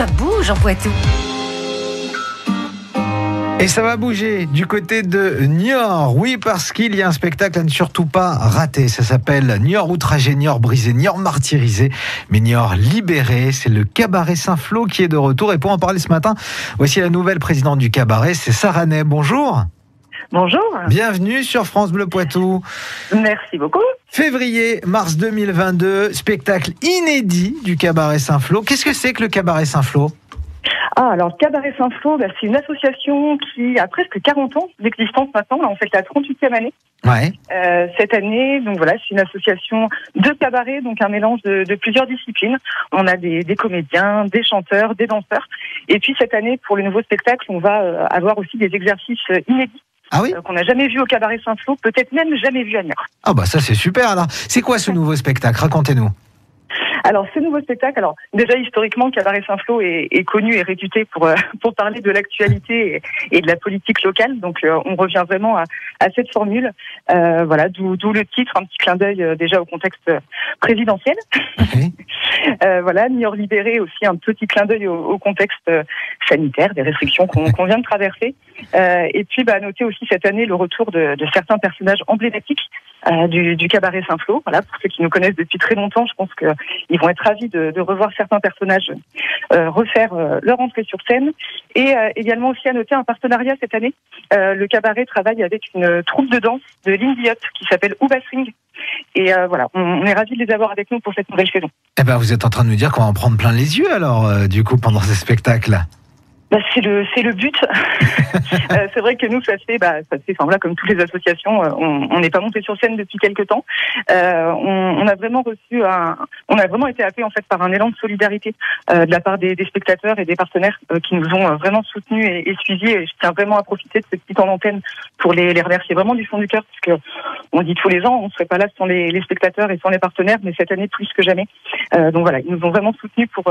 ça bouge en Poitou. Et ça va bouger du côté de Niort, oui, parce qu'il y a un spectacle à ne surtout pas rater. Ça s'appelle Niort outragé, Niort brisé, Niort martyrisé, mais Niort libéré. C'est le Cabaret Saint-Flour qui est de retour. Et pour en parler ce matin, voici la nouvelle présidente du cabaret, c'est Sarah Ney. Bonjour. Bonjour. Bienvenue sur France Bleu Poitou. Merci beaucoup. Février-mars 2022, spectacle inédit du Cabaret Saint-Flour. Qu'est-ce que c'est que le Cabaret Saint-Flour ? Alors le Cabaret Saint-Flour, c'est une association qui a presque 40 ans d'existence maintenant. Là, on fait la 38e année. Ouais. Cette année, donc voilà, c'est une association de cabaret, donc un mélange de plusieurs disciplines. On a des comédiens, des chanteurs, des danseurs. Et puis cette année, pour le nouveau spectacle, on va avoir aussi des exercices inédits. Ah oui ? Qu'on n'a jamais vu au Cabaret Saint-Flour, peut-être même jamais vu à Niort. Ah bah ça c'est super alors. C'est quoi ce nouveau spectacle ? Racontez-nous. Alors, ce nouveau spectacle, déjà historiquement, le Cabaret Saint-Flour est connu et réputé pour parler de l'actualité et de la politique locale. Donc, on revient vraiment à cette formule. Voilà, d'où le titre, un petit clin d'œil déjà au contexte présidentiel. Okay. Voilà, Niort libéré aussi, un petit clin d'œil au contexte sanitaire, des restrictions qu'on vient de traverser. Et puis, à noter aussi cette année le retour de certains personnages emblématiques du Cabaret Saint-Flour. Voilà, pour ceux qui nous connaissent depuis très longtemps, je pense qu'ils vont être ravis de revoir certains personnages refaire leur entrée sur scène. Et également aussi à noter un partenariat cette année. Le cabaret travaille avec une troupe de danse de l'Indiot qui s'appelle Uba Swing. Et voilà, on est ravis de les avoir avec nous pour cette nouvelle saison. Eh ben, vous êtes en train de nous dire qu'on va en prendre plein les yeux alors, du coup, pendant ce spectacle. C'est le but. C'est vrai que nous, ça fait, enfin voilà, comme toutes les associations, on n'est pas monté sur scène depuis quelques temps. On a vraiment on a vraiment été happé en fait par un élan de solidarité de la part des spectateurs et des partenaires qui nous ont vraiment soutenus et suivis. Et je tiens vraiment à profiter de ce petit temps d'antenne pour les remercier vraiment du fond du cœur, parce que on dit tous les ans, on ne serait pas là sans les spectateurs et sans les partenaires, mais cette année plus que jamais. Donc voilà, ils nous ont vraiment soutenus pour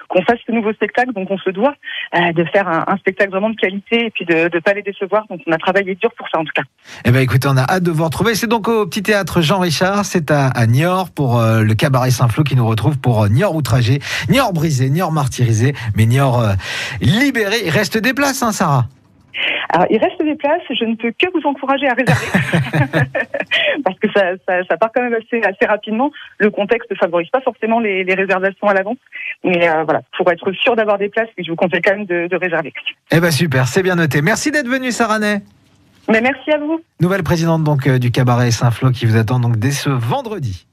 qu'on fasse ce nouveau spectacle. Donc on se doit de faire un spectacle vraiment de qualité et puis de pas les décevoir. Donc on a travaillé dur pour ça en tout cas. Eh ben écoutez, on a hâte de vous retrouver. C'est donc au Petit Théâtre Jean Richard, c'est à Niort pour le Cabaret Saint-Flour qui nous retrouve pour Niort outragé, Niort brisé, Niort martyrisé, mais Niort libéré. Il reste des places, hein, Sarah ? Alors, il reste des places, je ne peux que vous encourager à réserver. Parce que ça part quand même assez rapidement. Le contexte ne favorise pas forcément les réservations à l'avance. Mais voilà, pour être sûr d'avoir des places, je vous conseille quand même de réserver. Eh ben super, c'est bien noté. Merci d'être venue, Sarah Ney. Mais merci à vous. Nouvelle présidente donc du Cabaret Saint-Flour qui vous attend donc dès ce vendredi.